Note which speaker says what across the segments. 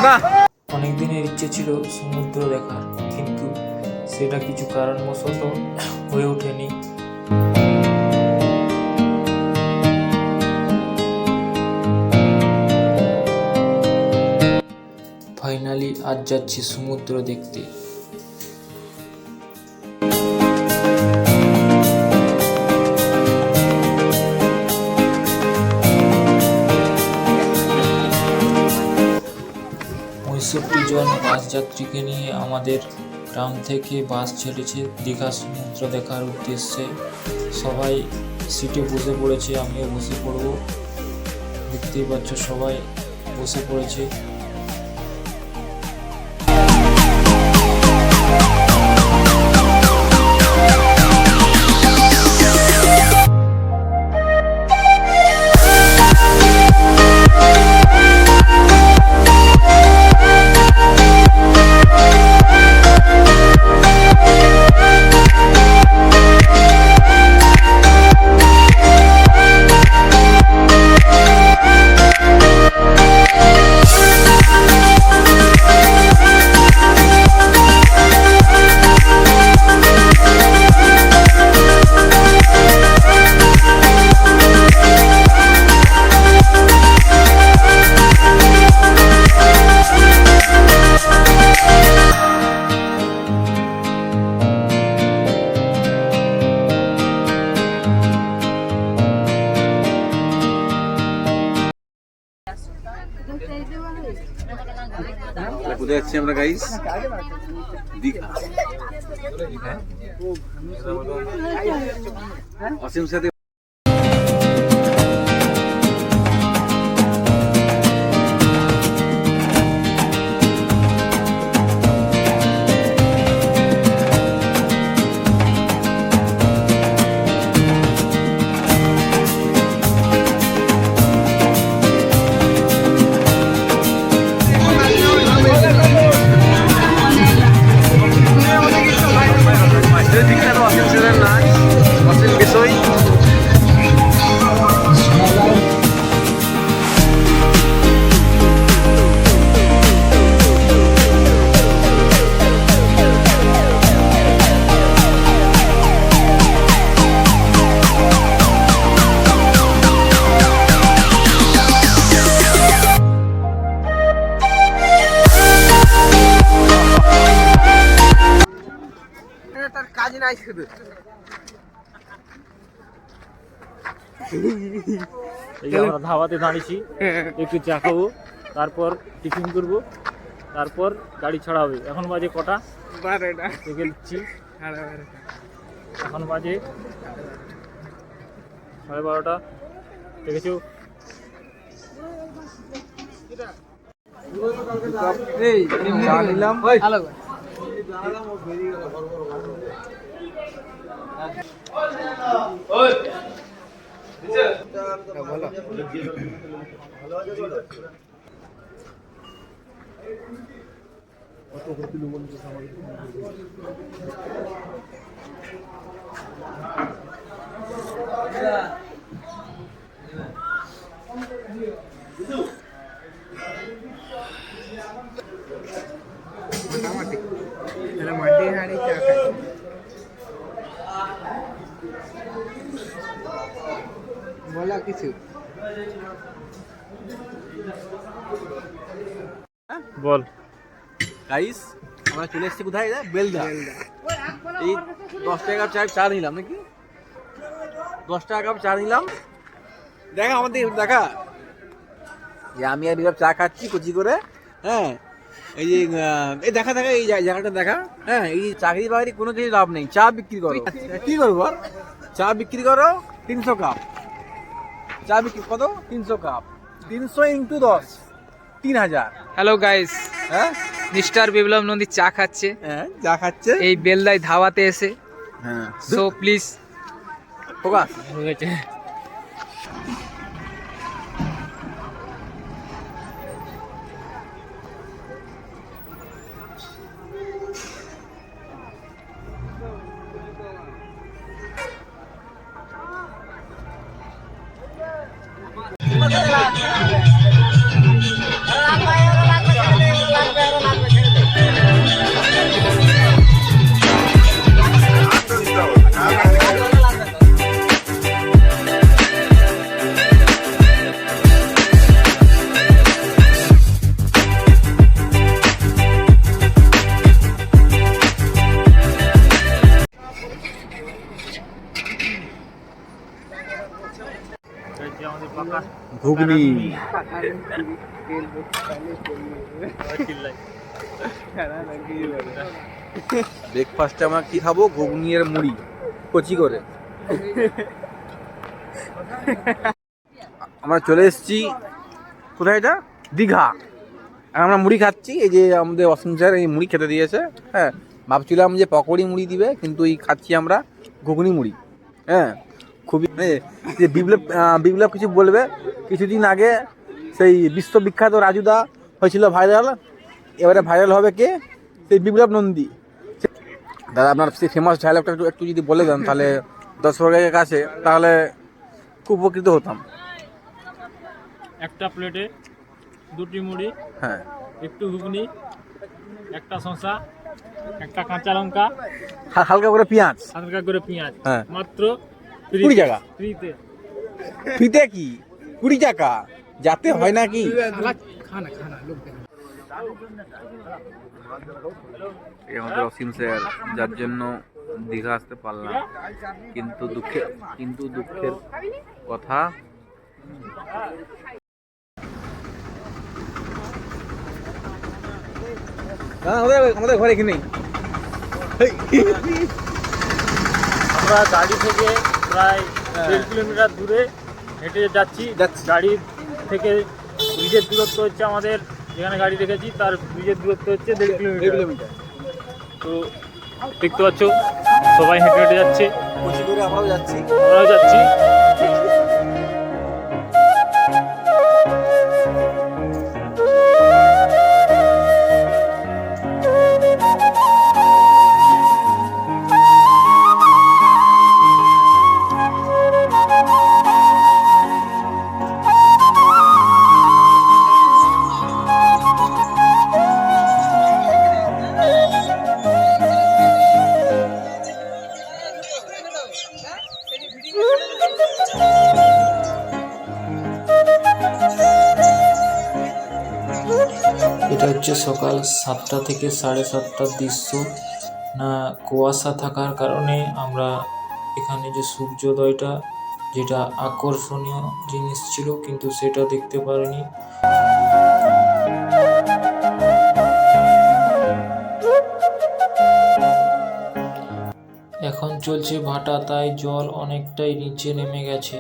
Speaker 1: না।
Speaker 2: অনেক দিনের ইচ্ছে ছিল সমুদ্র দেখার, কিন্তু সেটা কিছু কারণবশত হয়ে ওঠেনি। ফাইনালি আজ যাচ্ছি সমুদ্র দেখতে। জন বাস যাত্রীকে নিয়ে আমাদের গ্রাম থেকে বাস ছেড়েছে দীঘা সমুদ্র দেখার উদ্দেশ্যে। সবাই সিটে বসে পড়েছে, আমিও বসে পড়ব। দেখতেই পাচ্ছ সবাই বসে পড়েছে।
Speaker 1: কোথায় যাচ্ছি আমরা গাইস? দীঘা। অসীম সাথে কাজ নাই শুধু।
Speaker 2: আমরা ধাবাতে দাঁড়িয়েছি, একটু চা খাবো, তারপর টিফিন করবো, তারপর গাড়ি ছাড়া হবে। এখন বাজে কটা?
Speaker 3: 12টা।
Speaker 2: দেখে দিচ্ছি, এখন বাজে 12:30। দেখেছো?
Speaker 3: মাটি হাঁড়ি চা খাই। বলা কিছু
Speaker 2: বল
Speaker 1: গাইস, আমরা চলে এসেছি কোথায়? বেলদা। এই 10 টাকা চা নিলাম নাকি? 10 টাকা কাপ চা নিলাম। দেখা আমাদের দেখা যে আমি আর বিরাট চা খাচ্ছি কচি করে। হ্যাঁ, এই যে এই দেখা এই জায়গাটা দেখা। হ্যাঁ, এই চাকরি বাকরি কোনো কিছু লাভ নেই, চা বিক্রি করো। কি করবো? চা বিক্রি করো 300 কাপ। চা বিক্রি কত? 300 কাপ। 300 × 10, 3000।
Speaker 3: হ্যালো গাইস,
Speaker 1: হ্যাঁ,
Speaker 3: মিস্টার বিপ্লব নন্দী চা খাচ্ছে।
Speaker 1: হ্যাঁ, চা খাচ্ছে
Speaker 3: এই বেলদায় ধাবাতে এসে।
Speaker 1: হ্যাঁ,
Speaker 3: সো প্লিজ
Speaker 1: ফোকাস। ঘুগনি। ব্রেকফাস্টে আমরা কি খাবো? ঘুগনি আর মুড়ি কচি করে। আমরা চলে এসেছি কোথায়? এটা দীঘা। আর আমরা মুড়ি খাচ্ছি। এই যে আমাদের অসীম স্যার এই মুড়ি খেতে দিয়েছে। হ্যাঁ, ভাবছিলাম যে পকোড়ি মুড়ি দিবে, কিন্তু এই খাচ্ছি আমরা ঘুগনি মুড়ি। হ্যাঁ, খুবই যে বিপ্লব কিছু বলবে। কিছুদিন আগে সেই বিশ্ববিখ্যাত রাজুদা হয়েছিল ভাইরাল, এবারে ভাইরাল হবে কে? সেই বিপ্লব নন্দী। দাদা আপনার সেই ফেমাস ডায়লগটা একটু যদি বলে দেন তাহলে দর্শকের কাছে, তাহলে খুব উপকৃত হতাম।
Speaker 4: একটা প্লেটে 2টি মুড়ি,
Speaker 1: হ্যাঁ,
Speaker 4: একটু ঘুগনি, একটা শসা, একটা কাঁচা লঙ্কা,
Speaker 1: হালকা করে পেঁয়াজ,
Speaker 4: হালকা করে পেঁয়াজ,
Speaker 1: হ্যাঁ।
Speaker 4: মাত্র
Speaker 1: 20 টাকা।
Speaker 4: ফ্রিতে।
Speaker 1: ফ্রিতে কি 20 টাকা? যাতে হয় না কি? এই আমাদের অসীম স্যার, যার জন্য দীঘা আসতে পারলাম, কিন্তু দুঃখের কথা আমাদের ঘরে এখানেই।
Speaker 4: আমরা গাড়ি থেকে প্রায় 1.5 কিলোমিটার দূরে হেঁটে যাচ্ছি। গাড়ি থেকে ব্রিজের দূরত্ব হচ্ছে, আমাদের যেখানে গাড়ি রেখেছি তার ব্রিজের দূরত্ব হচ্ছে 1.5 কিলোমিটার। তো দেখতে পাচ্ছ সবাই হেঁটে হেঁটে যাচ্ছে,
Speaker 1: কচি করে আমরাও যাচ্ছি।
Speaker 4: আমরাও যাচ্ছি।
Speaker 2: এটা হচ্ছে সকাল 7টা থেকে 7:30টার দৃশ্য। না, কুয়াশা থাকার কারণে আমরা এখানে যে সূর্যোদয়টা, যেটা আকর্ষণীয় জিনিস ছিল, কিন্তু সেটা দেখতে পারিনি। এখন চলছে ভাটা, তাই জল অনেকটাই নিচে নেমে গেছে।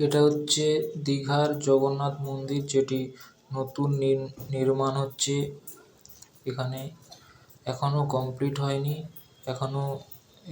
Speaker 2: এটা হচ্ছে দীঘার জগন্নাথ মন্দির, যেটি নতুন নির্মাণ হচ্ছে। এখানে এখনো কমপ্লিট হয়নি, এখনো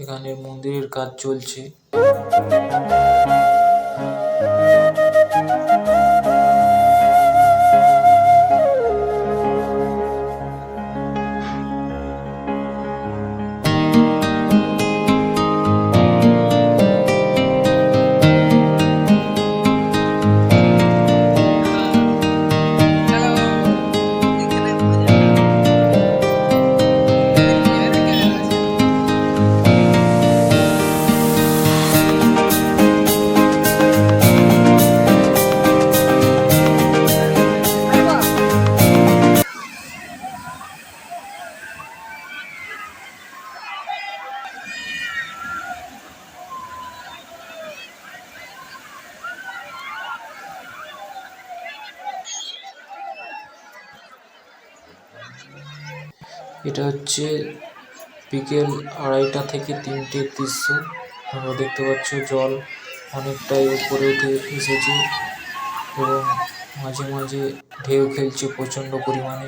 Speaker 2: এখানের মন্দিরের কাজ চলছে। এটা হচ্ছে বিকেল 2:30 থেকে 3টের দৃশ্য। তোমরা দেখতে পাচ্ছ জল অনেকটাই উপরে উঠে এসেছে এবং মাঝে মাঝে ঢেউ খেলছে প্রচণ্ড পরিমাণে।